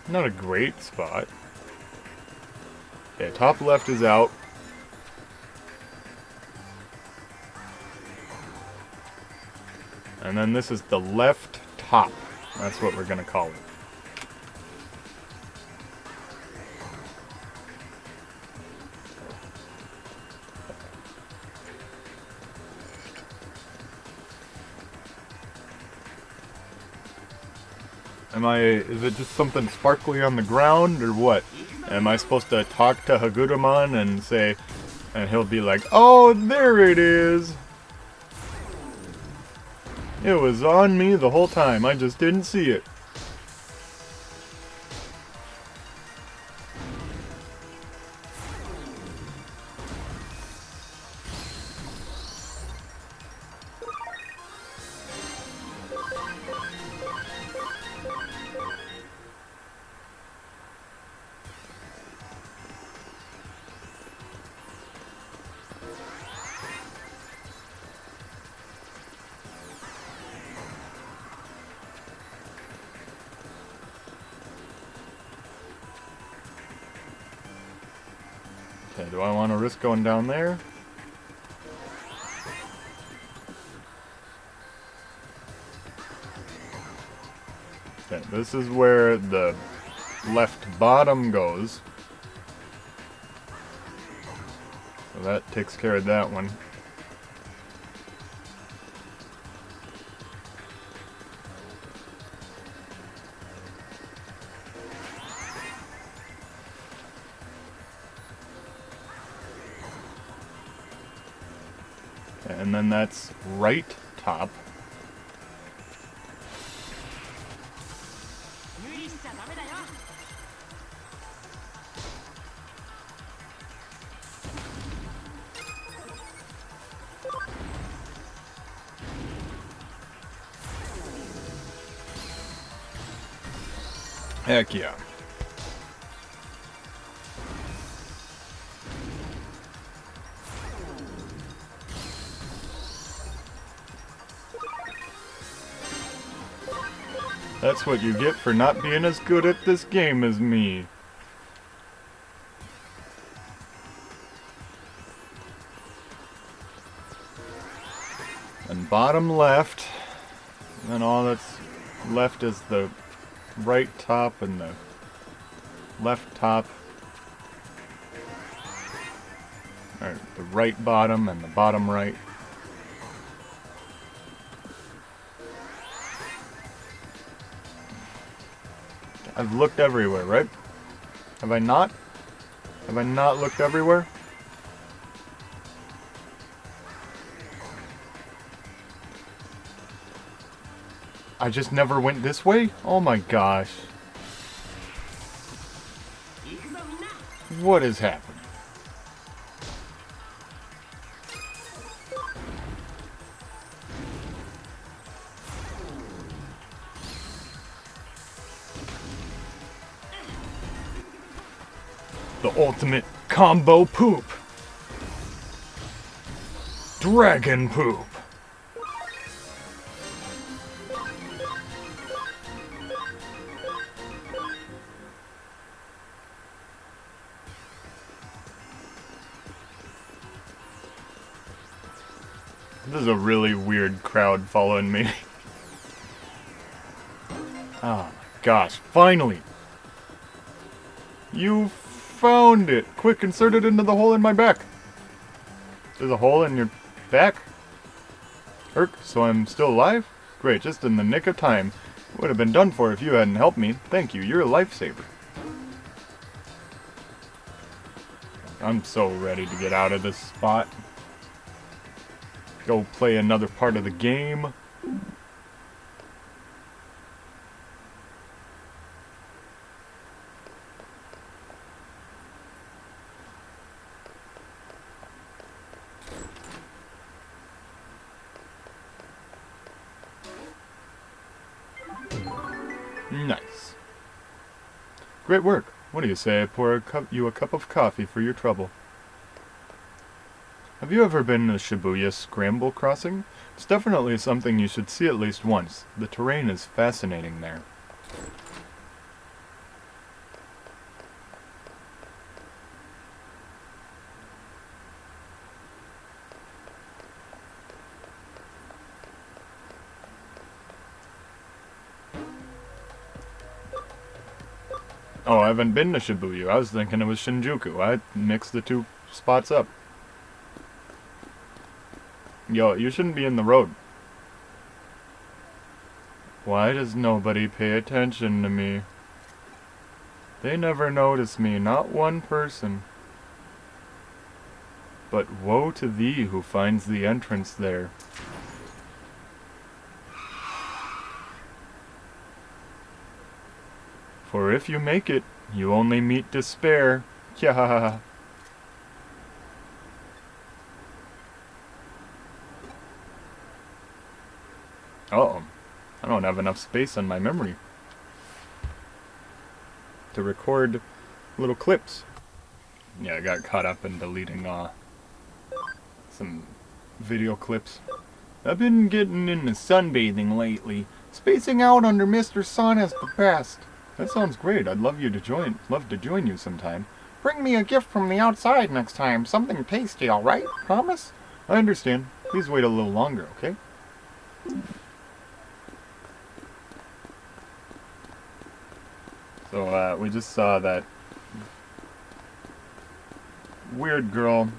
Not a great spot. Okay, top left is out. And then this is the left top. That's what we're gonna call it. Is it just something sparkly on the ground, or what? Am I supposed to talk to Hagurumon and say, and he'll be like, oh, there it is! It was on me the whole time, I just didn't see it. Okay, do I want to risk going down there? Okay, this is where the left bottom goes. So that takes care of that one. And then that's right top. Heck yeah. That's what you get for not being as good at this game as me. And bottom left, and all that's left is the right top and the left top. Or the right bottom and the bottom right. I've looked everywhere, right? Have I not? Have I not looked everywhere? I just never went this way? Oh my gosh. What is happening? The ultimate combo poop. Dragon poop. This is a really weird crowd following me. Oh my gosh, finally! You found it! Quick, insert it into the hole in my back! There's a hole in your back? Erk, so I'm still alive? Great, just in the nick of time. Would have been done for if you hadn't helped me. Thank you, you're a lifesaver. I'm so ready to get out of this spot. Go play another part of the game. Nice. Great work. What do you say I pour you a cup of coffee for your trouble? Have you ever been to Shibuya Scramble Crossing? It's definitely something you should see at least once. The terrain is fascinating there. Oh, I haven't been to Shibuya. I was thinking it was Shinjuku. I mixed the two spots up. Yo, you shouldn't be in the road. Why does nobody pay attention to me? They never notice me, not one person. But woe to thee who finds the entrance there. For if you make it, you only meet despair. Yeah. Uh-oh. I don't have enough space on my memory to record little clips. Yeah, I got caught up in deleting some video clips. I've been getting into sunbathing lately. Spacing out under Mr. Sun is the best. That sounds great. I'd love to join you sometime. Bring me a gift from the outside next time. Something tasty, alright? Promise? I understand. Please wait a little longer, okay? So, we just saw that weird girl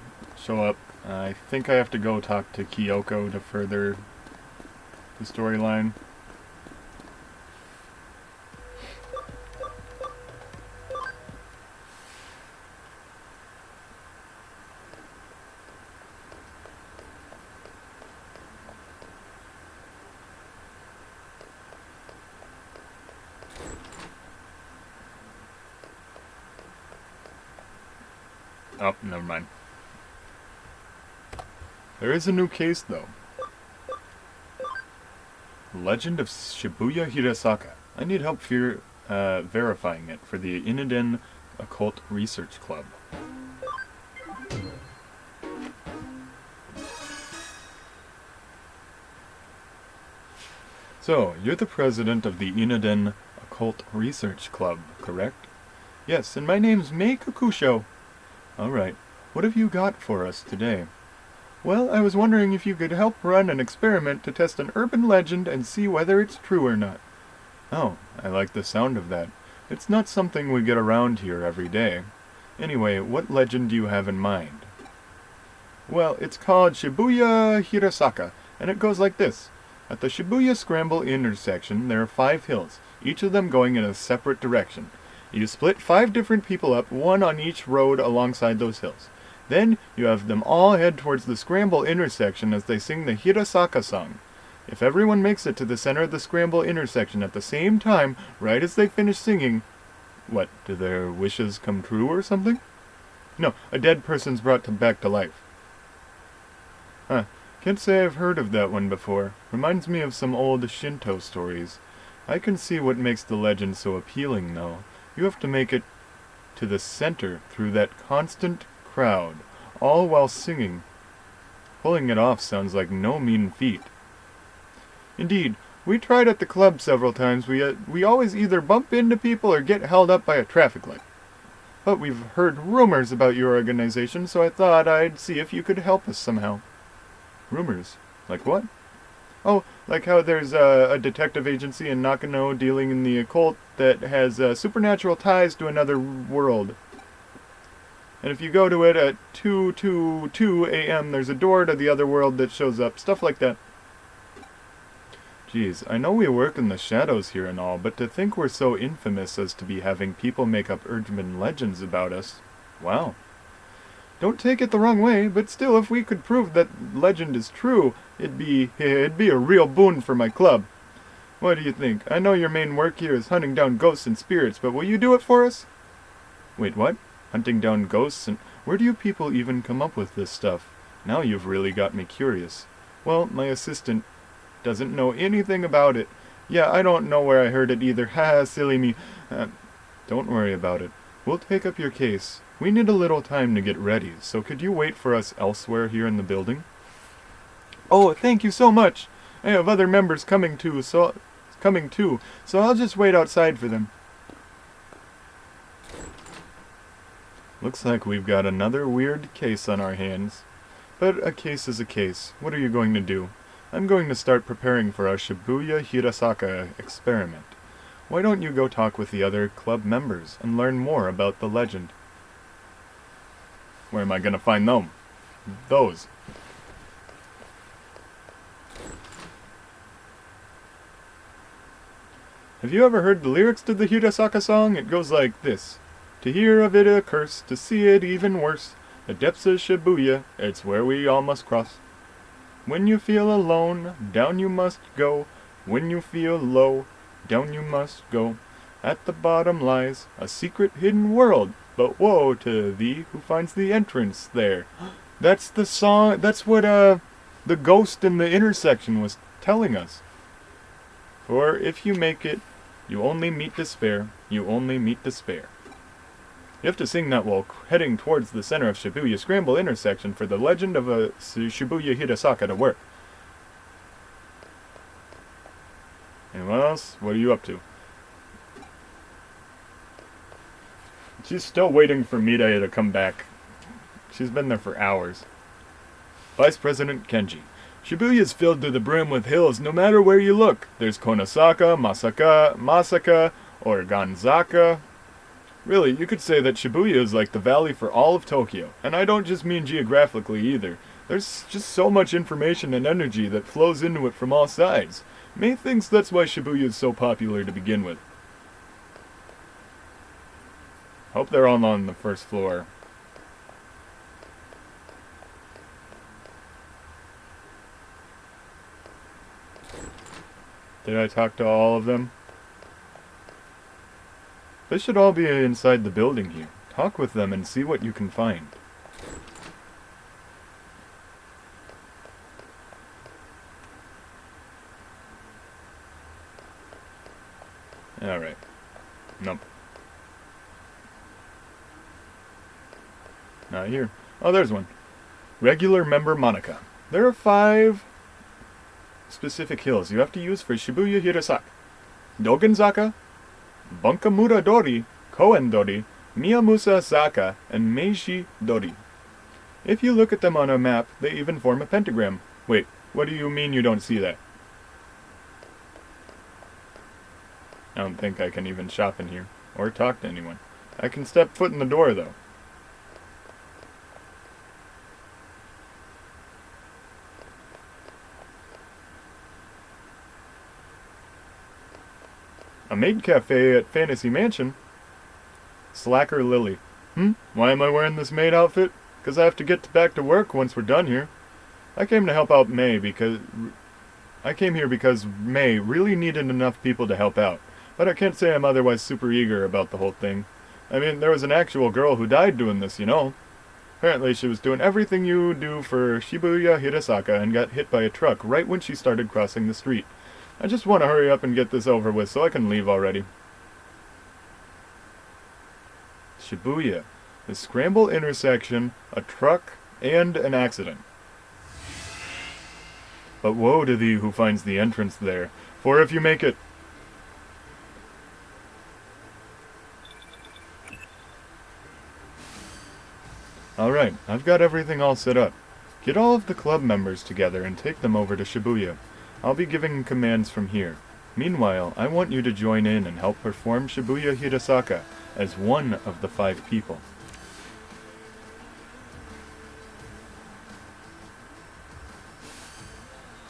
show up. I think I have to go talk to Kyoko to further the storyline. Oh, never mind. There is a new case, though. Legend of Shibuya Hirasaka. I need help verifying it for the Inoden Occult Research Club. So, you're the president of the Inoden Occult Research Club, correct? Yes, and my name's Mei Kukusho. Alright, what have you got for us today? Well, I was wondering if you could help run an experiment to test an urban legend and see whether it's true or not. Oh, I like the sound of that. It's not something we get around here every day. Anyway, what legend do you have in mind? Well, it's called Shibuya Hirasaka, and it goes like this. At the Shibuya Scramble intersection, there are 5 hills, each of them going in a separate direction. You split 5 different people up, one on each road alongside those hills. Then, you have them all head towards the Scramble intersection as they sing the Hirasaka song. If everyone makes it to the center of the Scramble intersection at the same time, right as they finish singing... What, do their wishes come true or something? No, a dead person's brought back to life. Huh. Can't say I've heard of that one before. Reminds me of some old Shinto stories. I can see what makes the legend so appealing, though. You have to make it to the center through that constant crowd, all while singing. Pulling it off sounds like no mean feat. Indeed, we tried at the club several times. We always either bump into people or get held up by a traffic light. But we've heard rumors about your organization, so I thought I'd see if you could help us somehow. Rumors? Like what? Oh, like how there's a detective agency in Nakano dealing in the occult that has supernatural ties to another world. And if you go to it at 2:22 a.m., there's a door to the other world that shows up. Stuff like that. Geez, I know we work in the shadows here and all, but to think we're so infamous as to be having people make up urban legends about us. Wow. Don't take it the wrong way, but still, if we could prove that legend is true, it'd be a real boon for my club. What do you think? I know your main work here is hunting down ghosts and spirits, but will you do it for us? Wait, what? Hunting down ghosts and... Where do you people even come up with this stuff? Now you've really got me curious. Well, my assistant doesn't know anything about it. Yeah, I don't know where I heard it either. Ha, silly me. Don't worry about it. We'll take up your case. We need a little time to get ready, so could you wait for us elsewhere here in the building? Oh, thank you so much. I have other members coming too, so I'll just wait outside for them. Looks like we've got another weird case on our hands. But a case is a case. What are you going to do? I'm going to start preparing for our Shibuya Hirasaka experiment. Why don't you go talk with the other club members and learn more about the legend? Where am I going to find them? Those. Have you ever heard the lyrics to the Hirasaka song? It goes like this. To hear of it a curse, to see it even worse. The depths of Shibuya, it's where we all must cross. When you feel alone, down you must go. When you feel low, down you must go. At the bottom lies a secret hidden world. But woe to thee who finds the entrance there. That's the song, that's what the ghost in the intersection was telling us. For if you make it, you only meet despair, you only meet despair. You have to sing that while heading towards the center of Shibuya Scramble intersection for the legend of a Shibuya Hirasaka to work. Anyone else? What are you up to? She's still waiting for Midaya to come back. She's been there for hours. Vice President Kenji. Shibuya is filled to the brim with hills no matter where you look. There's Konosaka, Masaka, or Ganzaka. Really, you could say that Shibuya is like the valley for all of Tokyo. And I don't just mean geographically either. There's just so much information and energy that flows into it from all sides. May thinks that's why Shibuya is so popular to begin with. Hope they're all on the first floor. Did I talk to all of them? They should all be inside the building here. Talk with them and see what you can find. Alright. Nope. Not here. Oh, there's one. Regular member Monica. There are 5 specific hills you have to use for Shibuya Hirasaka. Dogenzaka, Bunkamura Dori, Koen Dori, Miyamusa Zaka, and Meiji Dori. If you look at them on a map, they even form a pentagram. Wait, what do you mean you don't see that? I don't think I can even shop in here, or talk to anyone. I can step foot in the door, though. A maid cafe at Fantasy Mansion? Slacker Lily. Why am I wearing this maid outfit? Because I have to get back to work once we're done here. I came to help out May because... I came here because May really needed enough people to help out. But I can't say I'm otherwise super eager about the whole thing. I mean, there was an actual girl who died doing this, you know. Apparently she was doing everything you do for Shibuya Hirasaka and got hit by a truck right when she started crossing the street. I just want to hurry up and get this over with so I can leave already. Shibuya. The scramble intersection, a truck, and an accident. But woe to thee who finds the entrance there, for if you make it... Alright, I've got everything all set up. Get all of the club members together and take them over to Shibuya. I'll be giving commands from here. Meanwhile, I want you to join in and help perform Shibuya Hirasaka as one of the 5 people.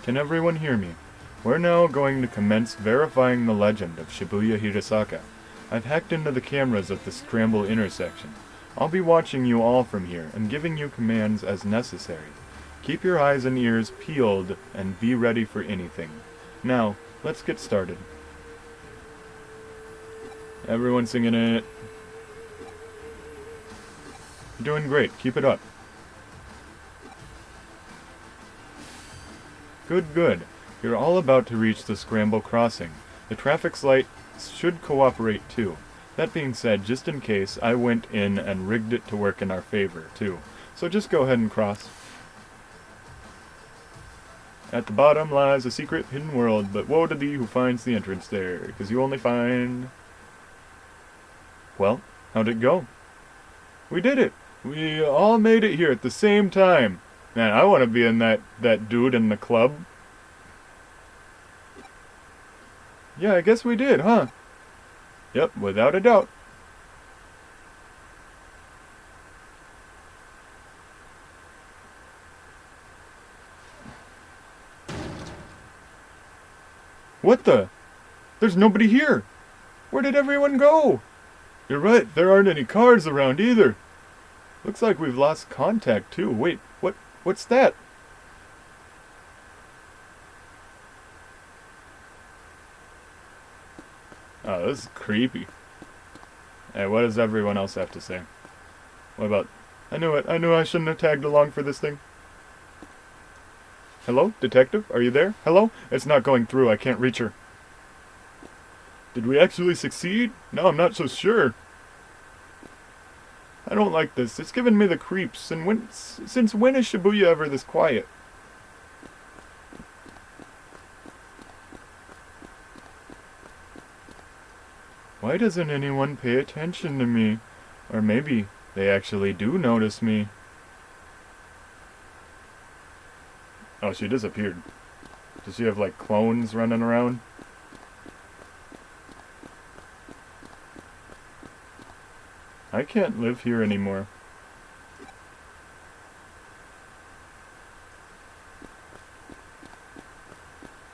Can everyone hear me? We're now going to commence verifying the legend of Shibuya Hirasaka. I've hacked into the cameras at the scramble intersection. I'll be watching you all from here and giving you commands as necessary. Keep your eyes and ears peeled and be ready for anything. Now, let's get started. Everyone singing it. You're doing great. Keep it up. Good, good. You're all about to reach the scramble crossing. The traffic lights should cooperate too. That being said, just in case, I went in and rigged it to work in our favor too. So just go ahead and cross. At the bottom lies a secret hidden world, but woe to thee who finds the entrance there, because you only find... Well, how'd it go? We did it! We all made it here at the same time! Man, I want to be in that dude in the club. Yeah, I guess we did, huh? Yep, without a doubt. What the? There's nobody here! Where did everyone go? You're right, there aren't any cars around either. Looks like we've lost contact too. Wait, what's that? Oh, this is creepy. Hey, what does everyone else have to say? What about... I knew it. I knew I shouldn't have tagged along for this thing. Hello, detective? Are you there? Hello? It's not going through. I can't reach her. Did we actually succeed? No, I'm not so sure. I don't like this. It's giving me the creeps. And since when is Shibuya ever this quiet? Why doesn't anyone pay attention to me? Or maybe they actually do notice me. Oh, she disappeared. Does she have, like, clones running around? I can't live here anymore.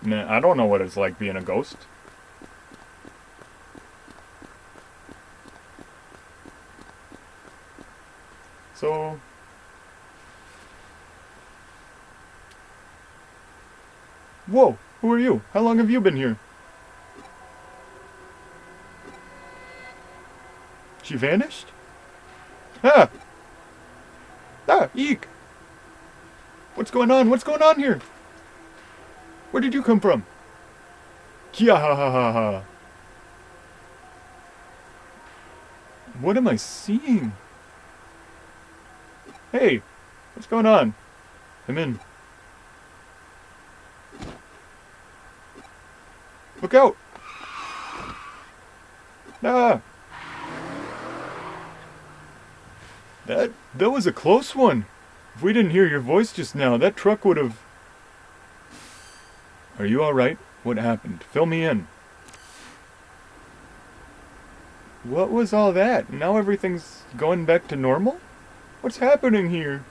Nah, I don't know what it's like being a ghost. So... Whoa! Who are you? How long have you been here? She vanished? Ah! Ah! Eek! What's going on? What's going on here? Where did you come from? Kia ha ha ha ha! What am I seeing? Hey, what's going on? Come in. Look out! Ah! That was a close one. If we didn't hear your voice just now, that truck would have... Are you alright? What happened? Fill me in. What was all that? Now everything's going back to normal? What's happening here?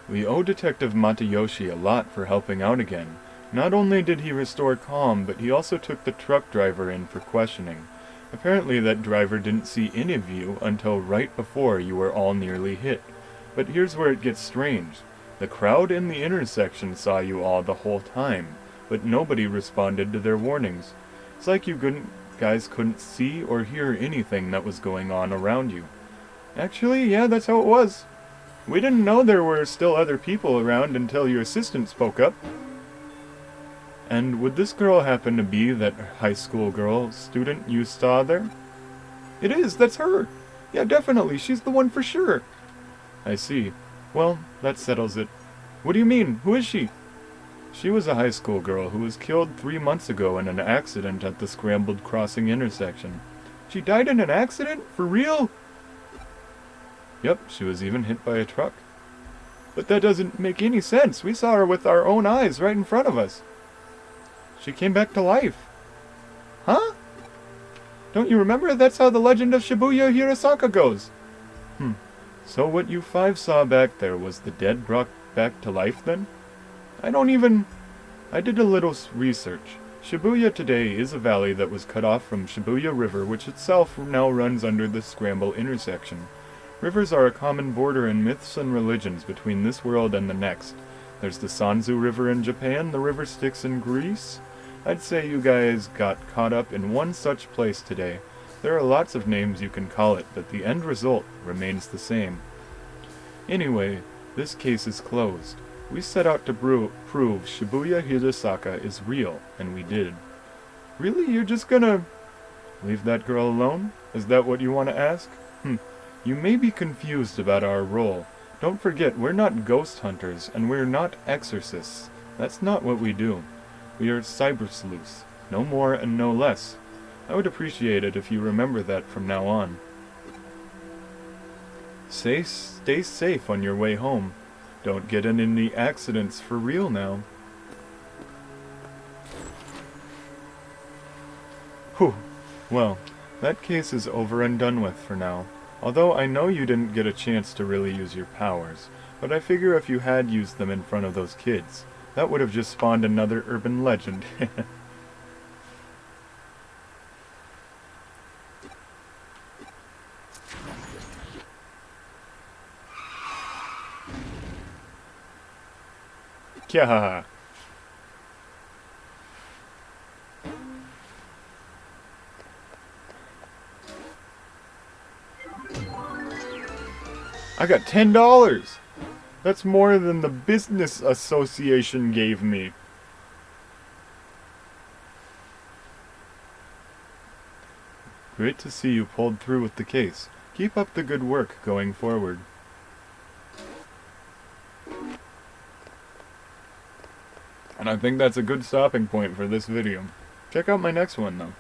We owe Detective Matayoshi a lot for helping out again. Not only did he restore calm, but he also took the truck driver in for questioning. Apparently that driver didn't see any of you until right before you were all nearly hit. But here's where it gets strange. The crowd in the intersection saw you all the whole time, but nobody responded to their warnings. It's like you guys couldn't see or hear anything that was going on around you. Actually, yeah, that's how it was. We didn't know there were still other people around until your assistant spoke up. And would this girl happen to be that high school girl student you saw there? It is, that's her. Yeah, definitely, she's the one for sure. I see. Well, that settles it. What do you mean? Who is she? She was a high school girl who was killed 3 months ago in an accident at the Scrambled Crossing intersection. She died in an accident? For real? Yep, she was even hit by a truck. But that doesn't make any sense. We saw her with our own eyes right in front of us. She came back to life. Huh? Don't you remember? That's how the legend of Shibuya Hirasaka goes. So what you 5 saw back there was the dead brought back to life then? I did a little research. Shibuya today is a valley that was cut off from Shibuya River, which itself now runs under the Scramble intersection. Rivers are a common border in myths and religions between this world and the next. There's the Sanzu River in Japan, the river Styx in Greece. I'd say you guys got caught up in one such place today. There are lots of names you can call it, but the end result remains the same. Anyway, this case is closed. We set out to prove Shibuya Hirasaka is real, and we did. Really? You're just gonna leave that girl alone? Is that what you want to ask? You may be confused about our role. Don't forget, we're not ghost hunters, and we're not exorcists. That's not what we do. We are cyber sleuths. No more and no less. I would appreciate it if you remember that from now on. Stay safe on your way home. Don't get in any accidents for real now. Whew. Well, that case is over and done with for now. Although I know you didn't get a chance to really use your powers, but I figure if you had used them in front of those kids, that would have just spawned another urban legend. Kya. I got $10! That's more than the business association gave me. Great to see you pulled through with the case. Keep up the good work going forward. And I think that's a good stopping point for this video. Check out my next one though.